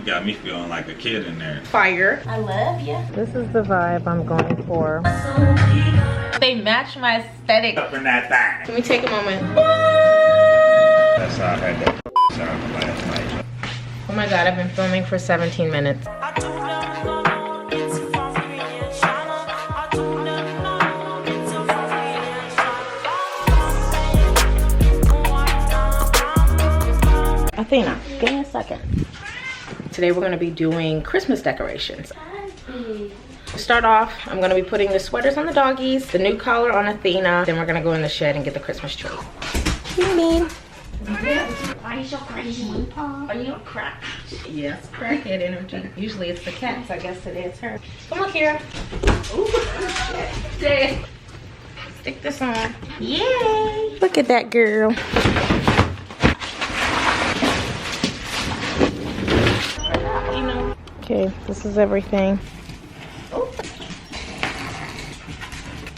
got me feeling like a kid in there. Fire. I love you. This is the vibe I'm going for. They match my aesthetic. Up in that thing. Let me take a moment. That's how I had that sound last night. Oh my god, I've been filming for 17 minutes. Athena, give me a second. Today we're going to be doing Christmas decorations. To start off, I'm going to be putting the sweaters on the doggies, the new collar on Athena, then we're going to go in the shed and get the Christmas tree. You mean? Why are you so crazy, Paul? Are you a crack? Yes, crackhead energy. Usually it's the cats. I guess today it's her. Come look here. Ooh, shit. Stick this on. Yay! Look at that girl. Okay, this is everything. Oh.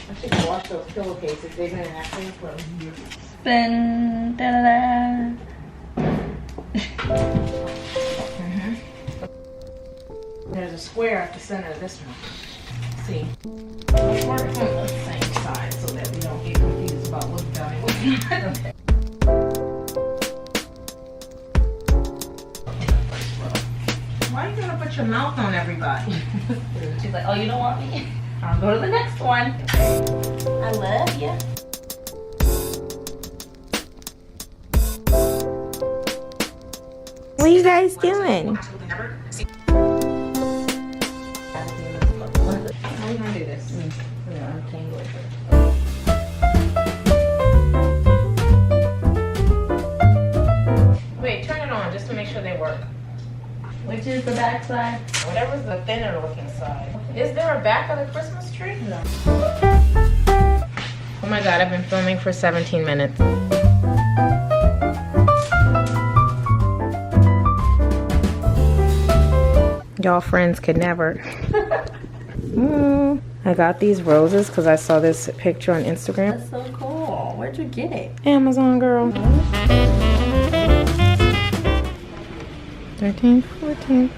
I should wash those pillowcases. They've been acting for years. Spin, da da da. There's a square at the center of this one. See, let's work on the same side so that we don't get confused about what's done and what's not. Okay. Why are you gonna put your mouth on everybody? She's like, oh, you don't want me? I'll go to the next one. I love you. What are you guys doing? How are you gonna do this? Untangle it. Wait, turn it on just to make sure they work. Which is the back side? Whatever's the thinner looking side. Is there a back of the Christmas tree? No. Oh my god, I've been filming for 17 minutes. Y'all friends could never. I got these roses because I saw this picture on Instagram. That's so cool. Where'd you get it? Amazon, girl. 13, 14.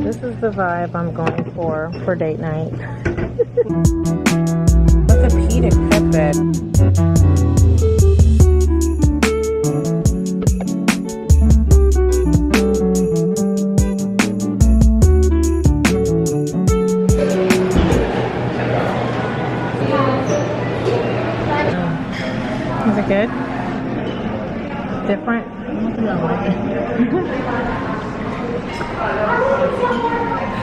This is the vibe I'm going for date night. Orthopedic pet bed. Is it good? Different?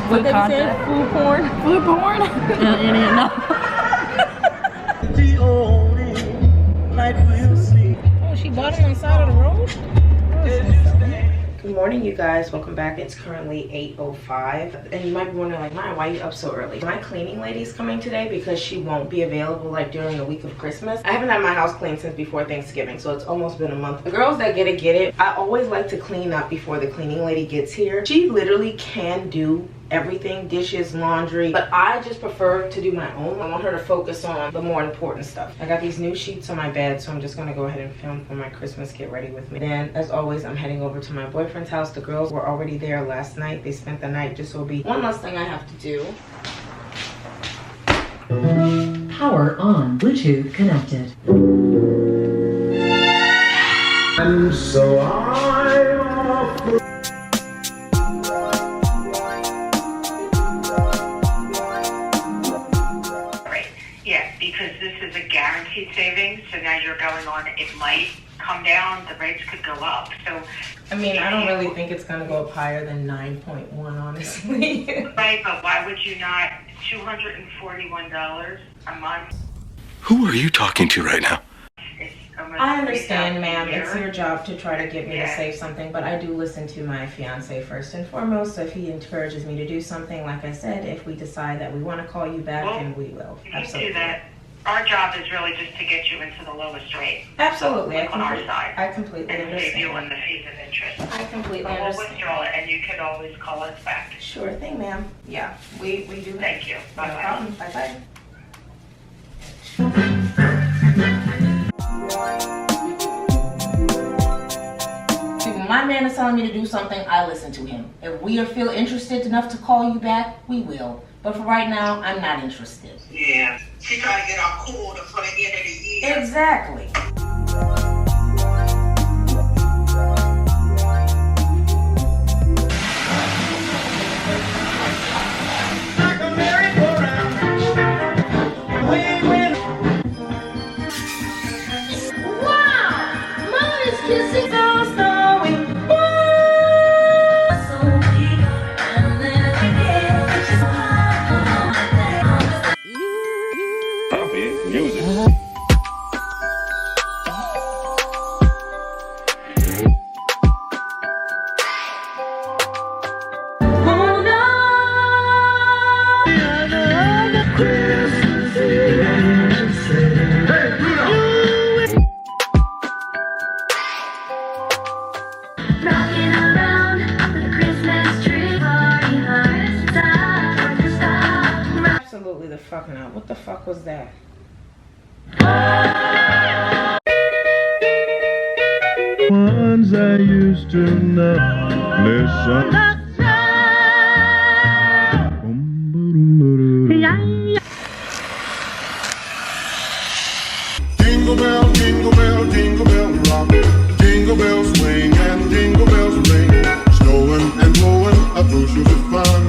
What did they say? Food porn? Food porn? No. The only light we'll see. Oh, she bought them on the side of the road? Good morning, you guys. Welcome back. It's currently 8:05, and you might be wondering, like, why are you up so early? My cleaning lady's coming today because she won't be available like during the week of Christmas. I haven't had my house cleaned since before Thanksgiving, so it's almost been a month. The girls that get it. I always like to clean up before the cleaning lady gets here. She literally can do everything, dishes, laundry, but I just prefer to do my own. I want her to focus on the more important stuff. I got these new sheets on my bed, so I'm just gonna go ahead and film for my Christmas get ready with me. Then, as always, I'm heading over to my boyfriend's house. The girls were already there last night. They spent the night. Just will be one last thing I have to do. Power on. Bluetooth connected. And so I offer. Yeah, because this is a guaranteed savings, so now you're going on, it might come down, the rates could go up. So, I mean, I don't really think it's gonna go up higher than 9.1, honestly. right, but why would you not? $241 a month. Who are you talking to right now? It's almost I understand, ma'am. $3,000 a It's year. your job to try to get me to Yeah. save something, but I do listen to my fiance first and foremost. So if he encourages me to do something, like I said, if we decide that we want to call you back, Well, then we will. If you do that, our job is really just to get you into the lowest rate. Absolutely. On our side. I completely And save you understand. on the fees of interest. completely We'll understand. withdraw it, and you can always call us back. Sure thing, ma'am. Yeah, we do. Thank you. No Bye-bye. problem. Bye-bye. If my man is telling me to do something, I listen to him. If we feel interested enough to call you back, we will. But for right now, I'm not interested. Yeah. She trying to get our quota for the end of the year. Exactly. Music. Rocking around the Christmas tree party hard. Stop. Absolutely the fuck not. What the fuck was that? Ones I used to know. Listen. Jingle bell, jingle bell, jingle bell rock. Jingle bells swing and jingle bells ring. Snowing and blowing a bushel of fun.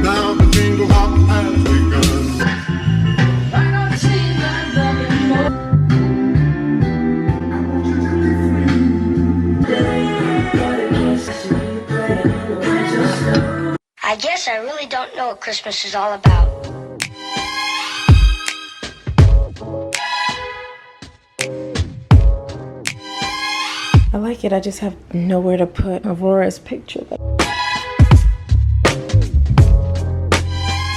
Now the jingle hop has begun. I guess I really don't know what Christmas is all about. I like it. I just have nowhere to put Aurora's picture.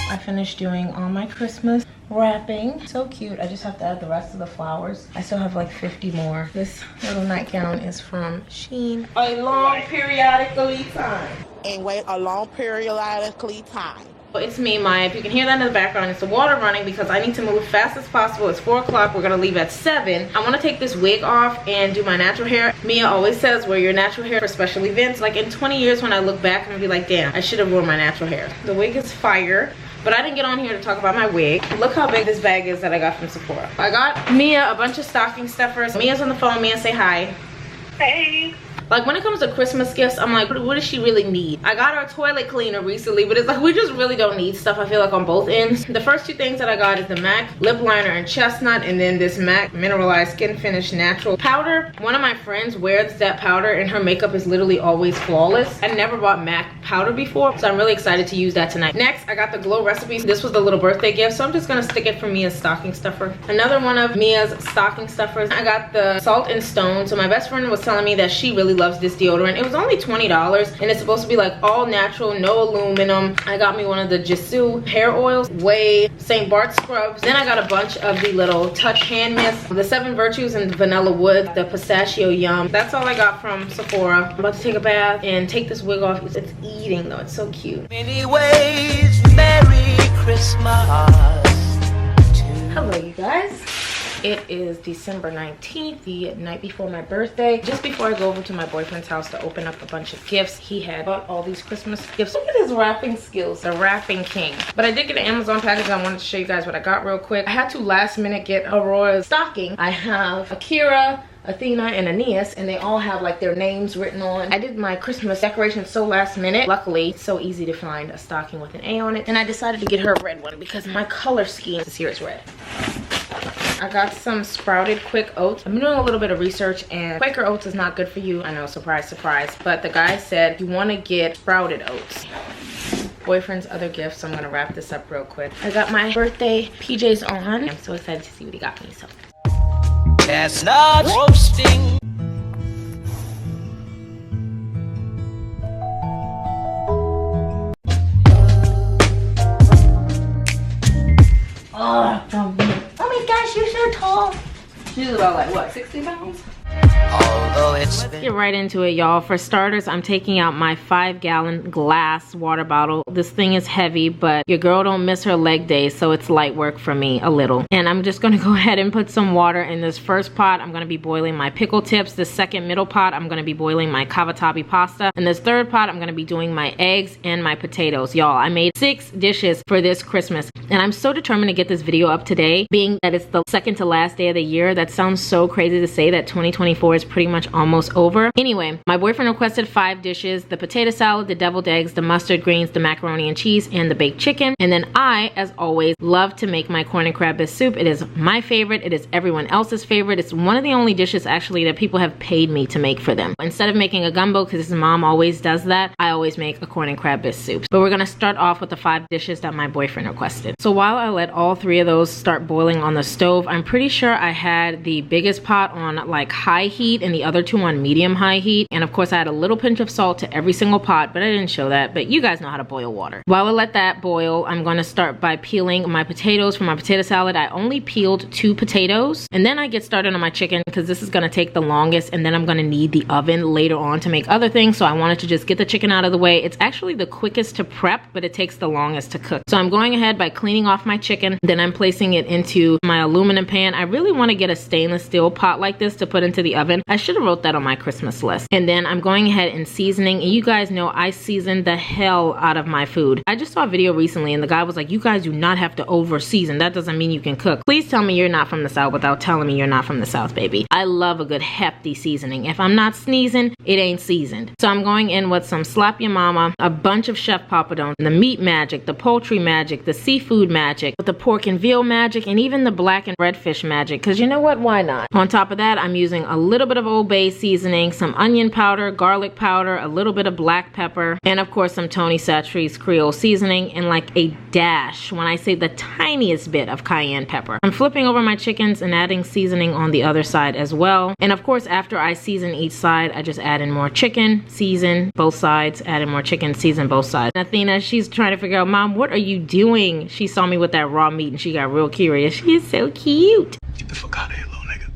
I finished doing all my Christmas wrapping. So cute. I just have to add the rest of the flowers. I still have like 50 more. This little nightgown is from Shein. A long periodically time. And wait a long periodically time. It's me, Maya. If you can hear that in the background, it's the water running because I need to move fast as possible. It's 4 o'clock. We're gonna leave at 7. I want to take this wig off and do my natural hair. Mia always says wear your natural hair for special events. Like in 20 years when I look back, I'm gonna be like, damn, I should have worn my natural hair. The wig is fire. But I didn't get on here to talk about my wig. Look how big this bag is that I got from Sephora. I got Mia a bunch of stocking stuffers. Mia's on the phone. Mia, say hi. Hey. Like when it comes to Christmas gifts, I'm like, what does she really need? I got her a toilet cleaner recently, but it's like we just really don't need stuff, I feel like, on both ends. The first 2 things that I got is the MAC lip liner in chestnut, and then this MAC mineralized skin finish natural powder. One of my friends wears that powder and her makeup is literally always flawless. I never bought MAC powder before, so I'm really excited to use that tonight. Next, I got the Glow recipes. This was the little birthday gift, so I'm just gonna stick it for Mia's stocking stuffer. Another one of Mia's stocking stuffers, I got the Salt and Stone. So my best friend was telling me that she really loves this deodorant. It was only $20 and it's supposed to be like all natural, no aluminum. I got me one of the Jisoo hair oils, Way St. Bart scrubs. Then I got a bunch of the little Touch hand mist, the 7 Virtues and the Vanilla Wood, the Pistachio Yum. That's all I got from Sephora. I'm about to take a bath and take this wig off. It's eating though, it's so cute. Many ways, Merry Christmas. Hello you guys. It is December 19th, the night before my birthday. Just before I go over to my boyfriend's house to open up a bunch of gifts, he had bought all these Christmas gifts. Look at his wrapping skills, the wrapping king. But I did get an Amazon package. I wanted to show you guys what I got real quick. I had to last minute get Aurora's stocking. I have Akira, Athena, and Aeneas, and they all have like their names written on. I did my Christmas decoration so last minute. Luckily, it's so easy to find a stocking with an A on it. And I decided to get her a red one because my color scheme this year is red. I got some sprouted quick oats. I'm doing a little bit of research and Quaker oats is not good for you. I know, surprise, surprise. But the guy said you want to get sprouted oats. Boyfriend's other gifts, so I'm gonna wrap this up real quick. I got my birthday PJs on. I'm so excited to see what he got me, so. Chestnut roasting. Oh my gosh, you're so tall. She's about like what, 60 pounds? All although it's Let's get right into it, y'all. For starters, I'm taking out my 5-gallon glass water bottle. This thing is heavy, but your girl don't miss her leg days, so it's light work for me a little. And I'm just gonna go ahead and put some water in this first pot. I'm gonna be boiling my pickle tips. This second middle pot, I'm gonna be boiling my cavatappi pasta. And this third pot, I'm gonna be doing my eggs and my potatoes. Y'all, I made 6 dishes for this Christmas, and I'm so determined to get this video up today, being that it's the second to last day of the year. That sounds so crazy to say that 2024 is pretty much almost over. Anyway, my boyfriend requested 5 dishes: the potato salad, the deviled eggs, the mustard greens, the macaroni and cheese, and the baked chicken. And then I, as always, love to make my corn and crab bisque soup. It is my favorite. It is everyone else's favorite. It's one of the only dishes actually that people have paid me to make for them. Instead of making a gumbo, because his mom always does that, I always make a corn and crab bisque soup. But we're gonna start off with the 5 dishes that my boyfriend requested. So while I let all 3 of those start boiling on the stove, I'm pretty sure I had the biggest pot on like high heat and the other 2 on medium high heat. And of course I had a little pinch of salt to every single pot, but I didn't show that. But you guys know how to boil water. While I let that boil, I'm gonna start by peeling my potatoes. For my potato salad, I only peeled 2 potatoes. And then I get started on my chicken because this is gonna take the longest, and then I'm gonna need the oven later on to make other things. So I wanted to just get the chicken out of the way. It's actually the quickest to prep, but it takes the longest to cook. So I'm going ahead by cleaning off my chicken. Then I'm placing it into my aluminum pan. I really want to get a stainless steel pot like this to put into the oven. I should have wrote that on my Christmas list. And then I'm going ahead and seasoning. And you guys know I season the hell out of my food. I just saw a video recently and the guy was like, you guys do not have to over season. That doesn't mean you can cook. Please tell me you're not from the South without telling me you're not from the South, baby. I love a good hefty seasoning. If I'm not sneezing, it ain't seasoned. So I'm going in with some Slap Your Mama, a bunch of Chef Papadon, the meat magic, the poultry magic, the seafood magic, the pork and veal magic, and even the black and red fish magic, because you know what, why not? On top of that, I'm using a little bit of Old Bay seasoning, some onion powder, garlic powder, a little bit of black pepper, and of course some Tony Chachere's Creole seasoning, and like a dash, when I say the tiniest bit, of cayenne pepper. I'm flipping over my chickens and adding seasoning on the other side as well. And of course, after I season each side, I just add in more chicken, season both sides, add in more chicken, season both sides. And Athena, she's trying to figure out, Mom, what are you doing? She saw me with that raw meat and she got real curious. She is so cute. Get the fuck out of here, little nigga.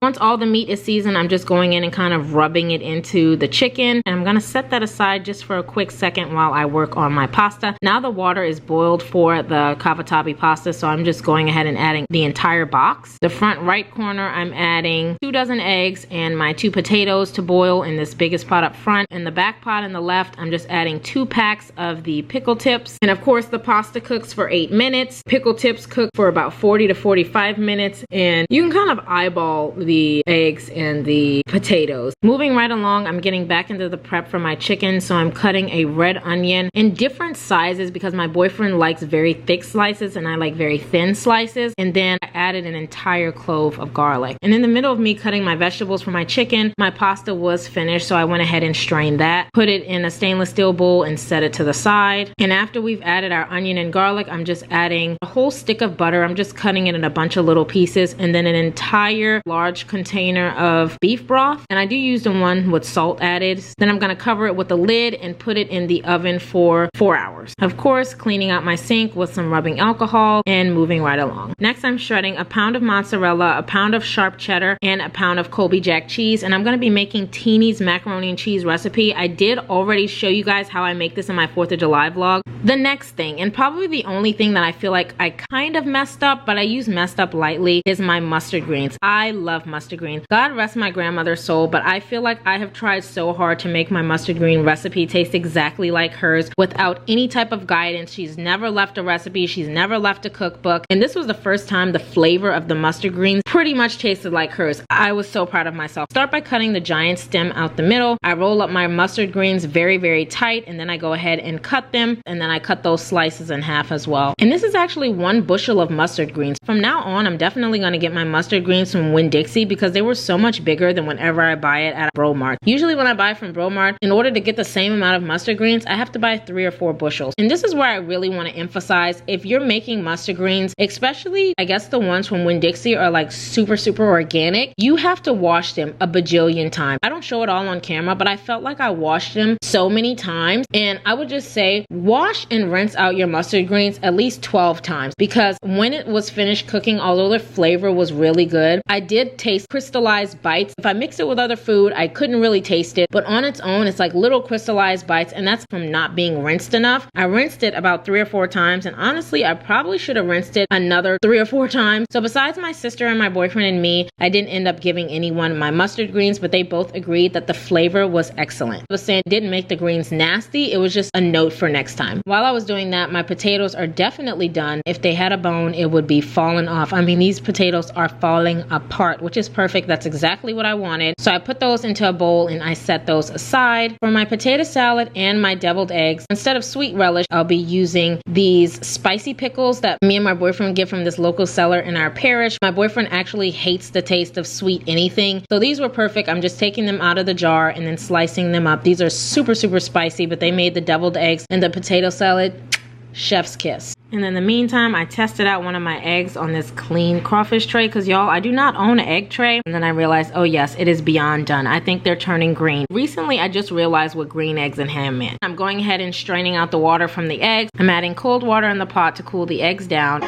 Once all the meat is seasoned, I'm just going in and kind of rubbing it into the chicken. And I'm gonna set that aside just for a quick second while I work on my pasta. Now the water is boiled for the cavatappi pasta, so I'm just going ahead and adding the entire box. The front right corner, I'm adding 2 dozen eggs and my 2 potatoes to boil in this biggest pot up front. In the back pot in the left, I'm just adding 2 packs of the pickle tips. And of course, the pasta cooks for 8 minutes. Pickle tips cook for about 40 to 45 minutes. And you can kind of eyeball the eggs and the potatoes. Moving right along, I'm getting back into the prep for my chicken, so I'm cutting a red onion in different sizes because my boyfriend likes very thick slices and I like very thin slices. And then I added an entire clove of garlic. And in the middle of me cutting my vegetables for my chicken, my pasta was finished, so I went ahead and strained that, put it in a stainless steel bowl and set it to the side. And after we've added our onion and garlic, I'm just adding a whole stick of butter. I'm just cutting it in a bunch of little pieces, and then an entire large container of beef broth, and I do use the one with salt added. Then I'm gonna cover it with a lid and put it in the oven for 4 hours. Of course, cleaning out my sink with some rubbing alcohol and moving right along. Next, I'm shredding a pound of mozzarella, a pound of sharp cheddar, and a pound of Colby Jack cheese, and I'm gonna be making Tini's macaroni and cheese recipe. I did already show you guys how I make this in my 4th of July vlog. The next thing, and probably the only thing that I feel like I kind of messed up, but I use messed up lightly, is my mustard greens. I love mustard greens. God rest my grandmother's soul, but I feel like I have tried so hard to make my mustard green recipe taste exactly like hers without any type of guidance. She's never left a recipe. She's never left a cookbook. And this was the first time the flavor of the mustard greens pretty much tasted like hers. I was so proud of myself. Start by cutting the giant stem out the middle. I roll up my mustard greens very, very tight, and then I go ahead and cut them, and then I cut those slices in half as well. And this is actually 1 bushel of mustard greens. From now on, I'm definitely gonna get my mustard greens from Winn-Dixie because they were so much bigger than whenever I buy it at Bromart. Usually when I buy from Bromart, in order to get the same amount of mustard greens, I have to buy 3 or 4 bushels. And this is where I really want to emphasize, if you're making mustard greens, especially I guess the ones from Winn-Dixie are like super organic, you have to wash them a bajillion times. I don't show it all on camera, but I felt like I washed them so many times. And I would just say wash and rinse out your mustard greens at least 12 times, because when it was finished cooking, although the flavor was really good, I did taste crystallized bites. If I mix it with other food, I couldn't really taste it, but on its own, it's like little crystallized bites, and that's from not being rinsed enough. I rinsed it about 3 or 4 times, and honestly, I probably should have rinsed it another 3 or 4 times. So besides my sister and my boyfriend and me, I didn't end up giving anyone my mustard greens, but they both agreed that the flavor was excellent. I was saying it didn't make the greens nasty, it was just a note for next time. While I was doing that, my potatoes are definitely done. If they had a bone, it would be falling off. I mean, these potatoes are falling apart, which is perfect. That's exactly what I wanted. So I put those into a bowl and I set those aside. For my potato salad and my deviled eggs, instead of sweet relish, I'll be using these spicy pickles that me and my boyfriend get from this local seller in our parish. My boyfriend actually hates the taste of sweet anything, so these were perfect. I'm just taking them out of the jar and then slicing them up. These are super spicy, but they made the deviled eggs and the potato salad chef's kiss. And in the meantime, I tested out one of my eggs on this clean crawfish tray because y'all, I do not own an egg tray. And then I realized, oh yes, it is beyond done. I think they're turning green. Recently, I just realized what green eggs and ham meant. I'm going ahead and straining out the water from the eggs. I'm adding cold water in the pot to cool the eggs down.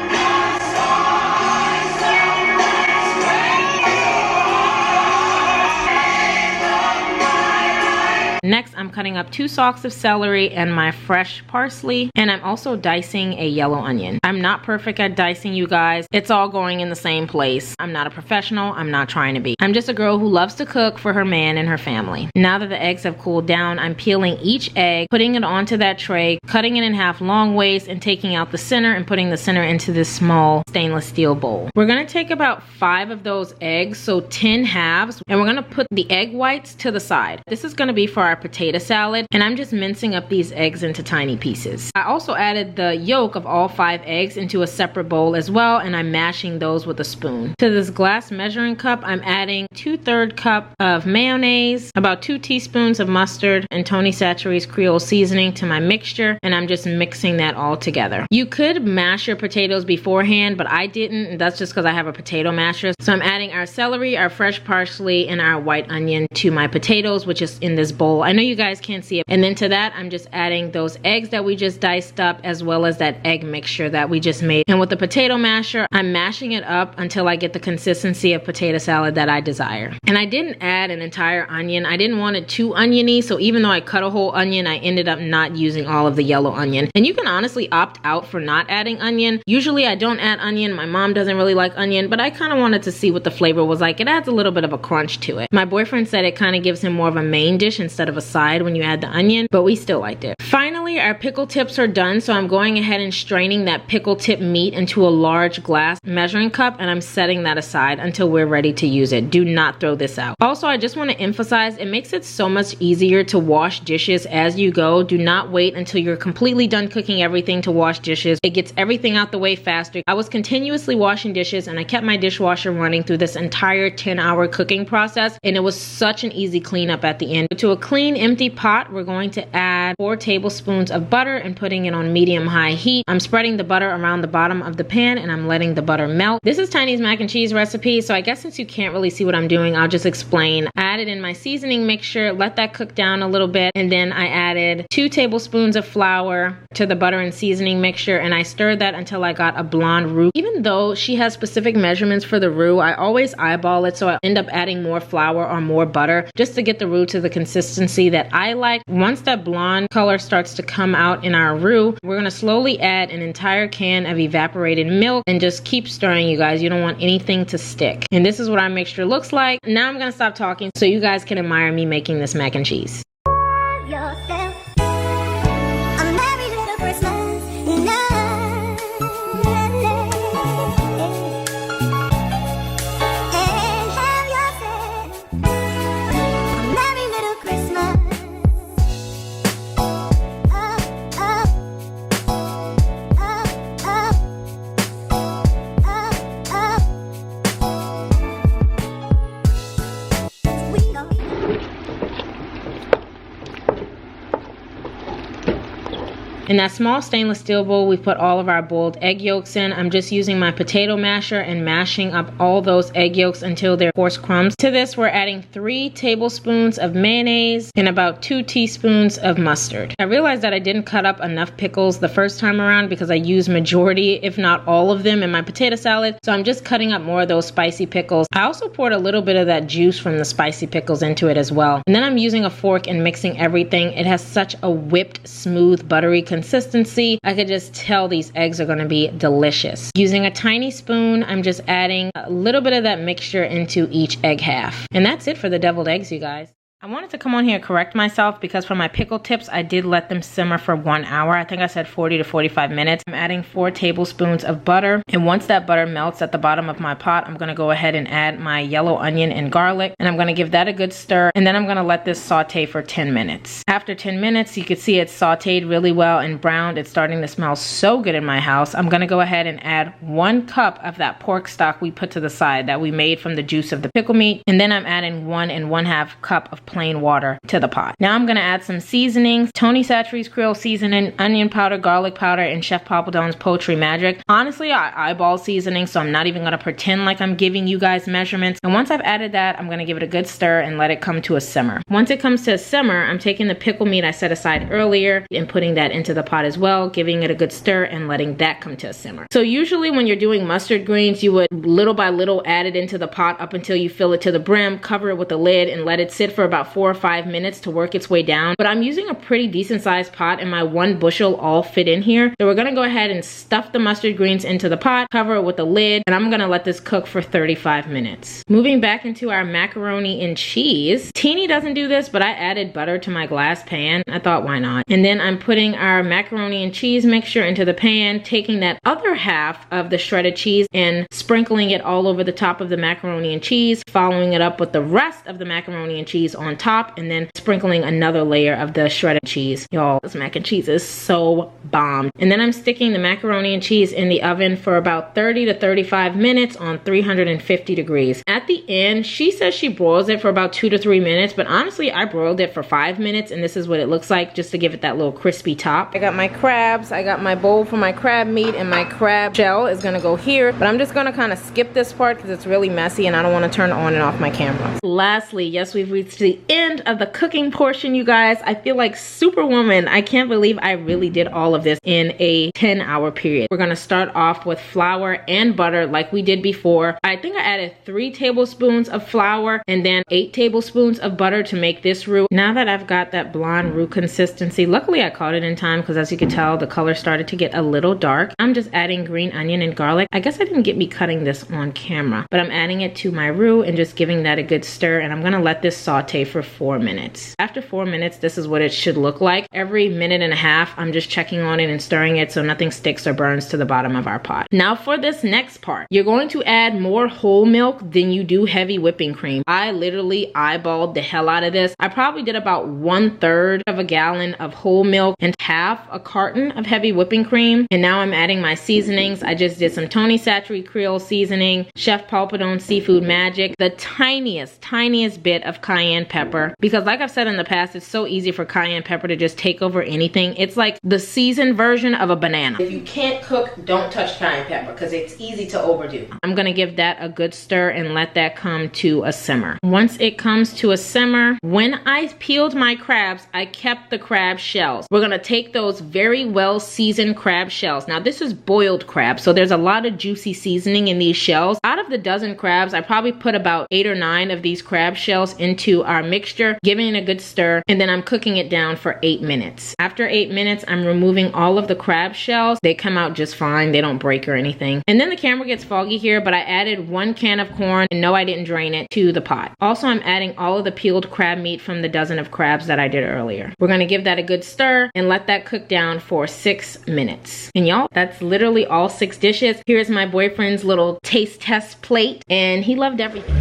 Next, I'm cutting up 2 stalks of celery and my fresh parsley, and I'm also dicing a yellow onion. I'm not perfect at dicing, you guys. It's all going in the same place. I'm not a professional. I'm not trying to be. I'm just a girl who loves to cook for her man and her family. Now that the eggs have cooled down, I'm peeling each egg, putting it onto that tray, cutting it in half long ways, and taking out the center and putting the center into this small stainless steel bowl. We're gonna take about 5 of those eggs, so 10 halves, and we're gonna put the egg whites to the side. This is gonna be for our potato salad, and I'm just mincing up these eggs into tiny pieces. I also added the yolk of all 5 eggs into a separate bowl as well, and I'm mashing those with a spoon. To this glass measuring cup, I'm adding 2/3 cup of mayonnaise, about 2 teaspoons of mustard, and Tony Chachere's Creole seasoning to my mixture, and I'm just mixing that all together. You could mash your potatoes beforehand, but I didn't, and that's just because I have a potato masher. So I'm adding our celery, our fresh parsley, and our white onion to my potatoes, which is in this bowl. I know you guys can't see it. And then to that, I'm just adding those eggs that we just diced up, as well as that egg mixture that we just made. And with the potato masher, I'm mashing it up until I get the consistency of potato salad that I desire. And I didn't add an entire onion. I didn't want it too oniony, so even though I cut a whole onion, I ended up not using all of the yellow onion. And you can honestly opt out for not adding onion. Usually I don't add onion. My mom doesn't really like onion, but I kind of wanted to see what the flavor was like. It adds a little bit of a crunch to it. My boyfriend said it kind of gives him more of a main dish instead of a side when you add the onion, but we still liked it. Finally, our pickle tips are done, so I'm going ahead and straining that pickle tip meat into a large glass measuring cup, and I'm setting that aside until we're ready to use it. Do not throw this out. Also, I just want to emphasize, it makes it so much easier to wash dishes as you go. Do not wait until you're completely done cooking everything to wash dishes. It gets everything out the way faster. I was continuously washing dishes, and I kept my dishwasher running through this entire 10-hour cooking process, and it was such an easy cleanup at the end. To a clean, empty pot, we're going to add 4 tablespoons of butter and putting it on medium-high heat. I'm spreading the butter around the bottom of the pan, and I'm letting the butter melt. This is Tiny's mac and cheese recipe, so I guess since you can't really see what I'm doing, I'll just explain. I added in my seasoning mixture, let that cook down a little bit, and then I added 2 tablespoons of flour to the butter and seasoning mixture, and I stirred that until I got a blonde roux. Even though she has specific measurements for the roux, I always eyeball it, so I end up adding more flour or more butter just to get the roux to the consistency that I like. Once that blonde color starts to come out in our roux, we're going to slowly add an entire can of evaporated milk and just keep stirring, you guys. You don't want anything to stick. And this is what our mixture looks like. Now I'm going to stop talking so you guys can admire me making this mac and cheese. In that small stainless steel bowl, we put all of our boiled egg yolks in. I'm just using my potato masher and mashing up all those egg yolks until they're coarse crumbs. To this, we're adding 3 tablespoons of mayonnaise and about 2 teaspoons of mustard. I realized that I didn't cut up enough pickles the first time around because I used majority, if not all of them, in my potato salad. So I'm just cutting up more of those spicy pickles. I also poured a little bit of that juice from the spicy pickles into it as well. And then I'm using a fork and mixing everything. It has such a whipped, smooth, buttery consistency. I could just tell these eggs are going to be delicious. Using a tiny spoon, I'm just adding a little bit of that mixture into each egg half. And that's it for the deviled eggs, you guys. I wanted to come on here and correct myself because for my pickle tips, I did let them simmer for 1 hour. I think I said 40 to 45 minutes. I'm adding 4 tablespoons of butter. And once that butter melts at the bottom of my pot, I'm going to go ahead and add my yellow onion and garlic. And I'm going to give that a good stir. And then I'm going to let this saute for 10 minutes. After 10 minutes, you can see it's sauteed really well and browned. It's starting to smell so good in my house. I'm going to go ahead and add 1 cup of that pork stock we put to the side that we made from the juice of the pickle meat. And then I'm adding 1 1/2 cup of plain water to the pot. Now I'm going to add some seasonings: Tony Chachere's Creole seasoning, onion powder, garlic powder, and Chef Papadone's Poultry Magic. Honestly, I eyeball seasoning, so I'm not even going to pretend like I'm giving you guys measurements. And once I've added that, I'm going to give it a good stir and let it come to a simmer. Once it comes to a simmer, I'm taking the pickle meat I set aside earlier and putting that into the pot as well, giving it a good stir and letting that come to a simmer. So usually when you're doing mustard greens, you would little by little add it into the pot up until you fill it to the brim, cover it with a lid, and let it sit for about 4 or 5 minutes to work its way down. But I'm using a pretty decent sized pot and my 1 bushel all fit in here. So we're gonna go ahead and stuff the mustard greens into the pot, cover it with a lid, and I'm gonna let this cook for 35 minutes. Moving back into our macaroni and cheese. Tini doesn't do this, but I added butter to my glass pan. I thought, why not? And then I'm putting our macaroni and cheese mixture into the pan, taking that other half of the shredded cheese and sprinkling it all over the top of the macaroni and cheese, following it up with the rest of the macaroni and cheese on top, and then sprinkling another layer of the shredded cheese. Y'all, this mac and cheese is so bomb. And then I'm sticking the macaroni and cheese in the oven for about 30 to 35 minutes on 350 degrees. At the end, she says she broils it for about 2 to 3 minutes, but honestly, I broiled it for 5 minutes, and this is what it looks like, just to give it that little crispy top. I got my crabs, I got my bowl for my crab meat, and my crab shell is gonna go here, but I'm just gonna kind of skip this part because it's really messy and I don't want to turn on and off my camera. Lastly, yes, we've reached the end of the cooking portion, you guys. I feel like Superwoman. I can't believe I really did all of this in a 10-hour period. We're gonna start off with flour and butter like we did before. I think I added 3 tablespoons of flour and then 8 tablespoons of butter to make this roux. Now that I've got that blonde roux consistency, luckily I caught it in time because as you can tell, the color started to get a little dark. I'm just adding green onion and garlic. I guess I didn't get me cutting this on camera, but I'm adding it to my roux and just giving that a good stir, and I'm gonna let this saute for 4 minutes. After 4 minutes, this is what it should look like. Every minute and a half, I'm just checking on it and stirring it so nothing sticks or burns to the bottom of our pot. Now for this next part, you're going to add more whole milk than you do heavy whipping cream. I literally eyeballed the hell out of this. I probably did about 1/3 of a gallon of whole milk and half a carton of heavy whipping cream. And now I'm adding my seasonings. I just did some Tony Chachere Creole seasoning, Chef Papadone's Seafood Magic, the tiniest bit of cayenne pepper, because like I've said in the past, it's so easy for cayenne pepper to just take over anything. It's like the seasoned version of a banana. If you can't cook, don't touch cayenne pepper because it's easy to overdo. I'm gonna give that a good stir and let that come to a simmer. Once it comes to a simmer, when I peeled my crabs, I kept the crab shells. We're gonna take those very well seasoned crab shells. Now this is boiled crab, so there's a lot of juicy seasoning in these shells. Out of the dozen crabs, I probably put about 8 or 9 of these crab shells into our mixture, giving it a good stir, and then I'm cooking it down for 8 minutes. After 8 minutes, I'm removing all of the crab shells. They come out just fine. They don't break or anything. And then the camera gets foggy here, but I added 1 can of corn, and no, I didn't drain it, to the pot. Also, I'm adding all of the peeled crab meat from the dozen of crabs that I did earlier. We're gonna give that a good stir and let that cook down for 6 minutes. And y'all, that's literally all 6 dishes. Here's my boyfriend's little taste test plate, and he loved everything.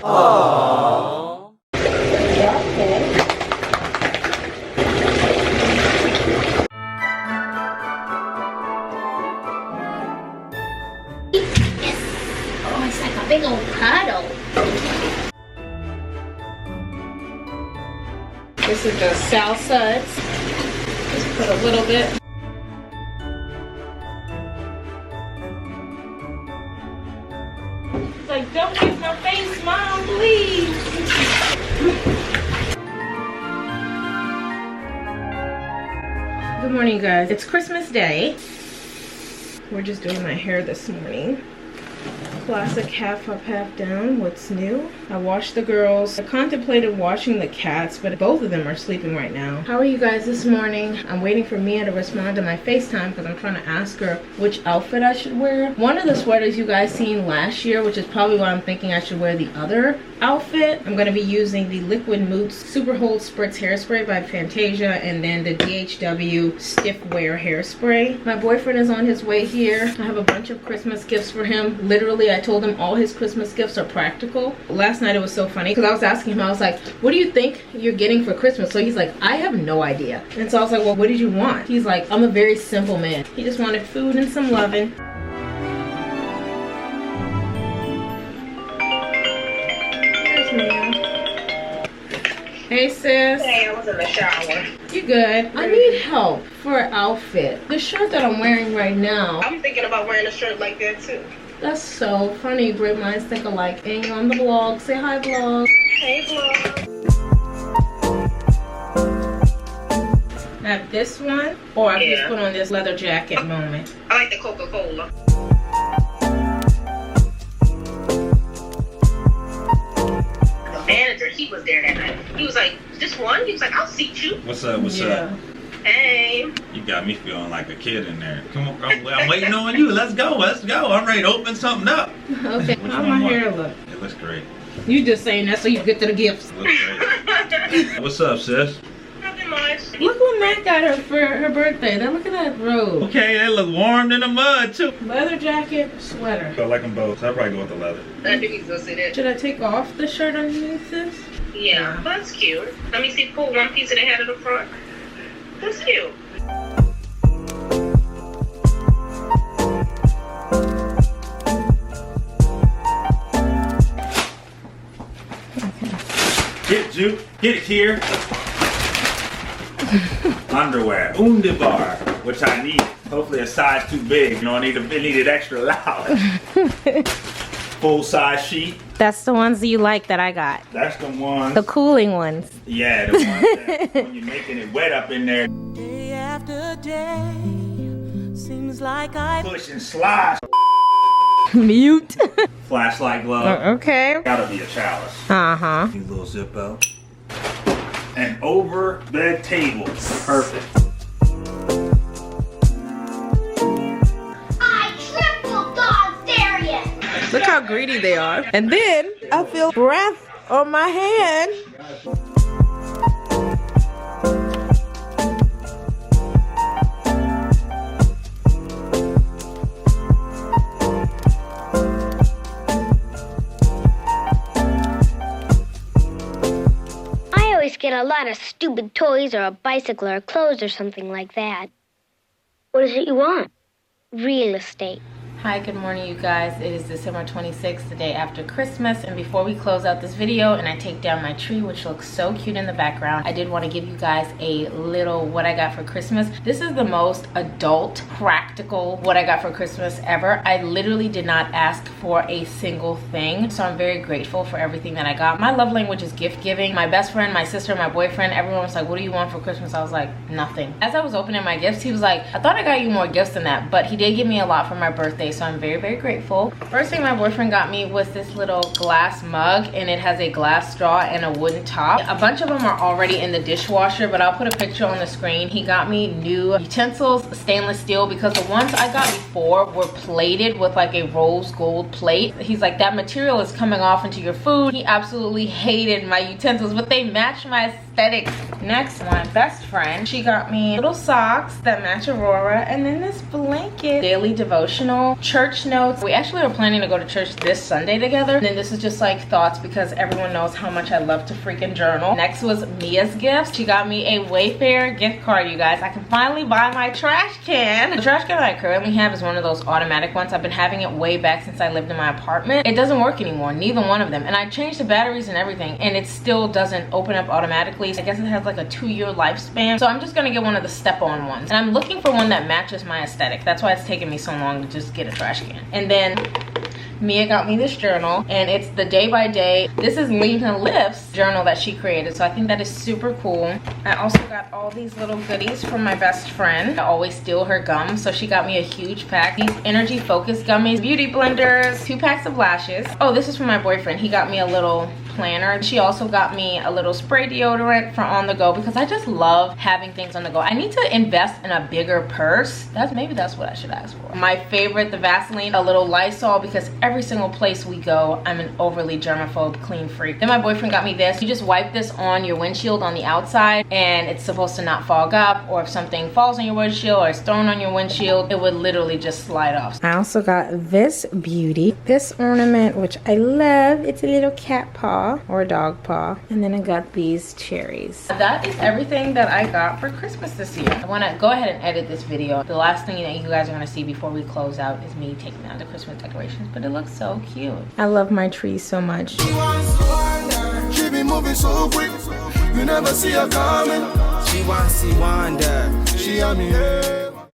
Aww. Yeah, okay. A big old cuddle. This is the salsas. Just put a little bit. It's like, don't kiss my face, Mom, please. Good morning, guys. It's Christmas Day. We're just doing my hair this morning. Classic half up, half down. What's new? I washed the girls. I contemplated washing the cats, but both of them are sleeping right now. How are you guys this morning? I'm waiting for Mia to respond to my FaceTime because I'm trying to ask her which outfit I should wear. One of the sweaters you guys seen last year, which is probably why I'm thinking I should wear the other outfit. I'm going to be using the Liquid Moods Super Hold Spritz Hairspray by Fantasia and then the DHW Stiff Wear Hairspray. My boyfriend is on his way here. I have a bunch of Christmas gifts for him. Literally, I told him all his Christmas gifts are practical. Last night it was so funny because I was asking him, I was like, what do you think you're getting for Christmas? So he's like, I have no idea. And so I was like, well, what did you want? He's like, I'm a very simple man. He just wanted food and some loving. There's Mia. Hey sis. Hey, I was in the shower. You good? I need help for an outfit. The shirt that I'm wearing right now. I'm thinking about wearing a shirt like that too. That's so funny. Great minds think alike. And you're on the vlog. Say hi, vlog. Hey, vlog. I have this one, or I can just put on this leather jacket moment. I like the Coca-Cola. The manager, he was there that night. He was like, just one? He was like, I'll seat you. What's up? What's up? Hey. You got me feeling like a kid in there. Come on, I'm waiting on you. Let's go. Let's go. I'm ready to open something up. Okay, how my hair look? It looks great. You just saying that so you get to the gifts. It looks great. What's up, sis? Nothing much. Look what Matt got her for her birthday. Now look at that robe. Okay, that look warm in the mud too. Leather jacket, sweater. I like them both. So I'll probably go with the leather. I think he's gonna say that. Should I take off the shirt underneath this? Yeah, that's cute. Let me see, pull one piece of the head of the front. That's cute. Get it, Ju. Get it here. Underwear. Undibar, which I need. Hopefully a size too big. You know, I need it extra loud. Full size sheet. That's the ones you like that I got. That's the ones. The cooling ones. Yeah, the ones that when you're making it wet up in there. Day after day, seems like I Push and slide. Mute. Flashlight glove. Okay. Gotta be a chalice. Uh-huh. These little Zippo. And over bed table. Perfect. I triple dog dare you. Look how greedy they are. And then I feel breath on my hand. I always get a lot of stupid toys or a bicycle or clothes or something like that. What is it you want? Real estate. Hi, good morning, you guys. It is December 26th, the day after Christmas, and before we close out this video and I take down my tree, which looks so cute in the background, I did want to give you guys a little what I got for Christmas. This is the most adult, practical what I got for Christmas ever. I literally did not ask for a single thing, so I'm very grateful for everything that I got. My love language is gift giving. My best friend, my sister, my boyfriend, everyone was like, what do you want for Christmas? I was like, nothing. As I was opening my gifts, he was like, I thought I got you more gifts than that, but he did give me a lot for my birthday, so I'm very, very grateful. First thing my boyfriend got me was this little glass mug, and it has a glass straw and a wooden top. A bunch of them are already in the dishwasher, but I'll put a picture on the screen. He got me new utensils, stainless steel, because the ones I got before were plated with like a rose gold plate. He's like, that material is coming off into your food. He absolutely hated my utensils, but they match my aesthetic. Next, my best friend, she got me little socks that match Aurora, and then this blanket. Daily devotional, church notes. We actually were planning to go to church this Sunday together, and then this is just like thoughts because everyone knows how much I love to freaking journal. Next was Mia's gifts. She got me a Wayfair gift card, you guys. I can finally buy my trash can. The trash can that I currently have is one of those automatic ones. I've been having it way back since I lived in my apartment. It doesn't work anymore, neither one of them, and I changed the batteries and everything, and it still doesn't open up automatically. I guess it has like a 2-year lifespan, so I'm just gonna get one of the step-on ones, and I'm looking for one that matches my aesthetic. That's why it's taken me so long to just get a trash can. And then Mia got me this journal, and it's the day by day. This is Lena Lift's journal that she created, so I think that is super cool. I also got all these little goodies from my best friend. I always steal her gum, so she got me a huge pack. These energy focus gummies, beauty blenders, 2 packs of lashes. Oh, this is from my boyfriend. He got me a little planner. She also got me a little spray deodorant for on the go because I just love having things on the go. I need to invest in a bigger purse. Maybe that's what I should ask for. My favorite, the Vaseline, a little Lysol, because every single place we go, I'm an overly germaphobe clean freak. Then my boyfriend got me this. You just wipe this on your windshield on the outside, and it's supposed to not fog up, or if something falls on your windshield or is thrown on your windshield, it would literally just slide off. I also got this beauty, this ornament, which I love. It's a little cat paw or a dog paw, and then I got these cherries. That is everything that I got for Christmas this year. I want to go ahead and edit this video. The last thing that you guys are going to see before we close out is me taking down the Christmas decorations, but it looks so cute. I love my tree so much. She be moving so quick, you never see her coming. She wants to see Wanda. She on me, yeah.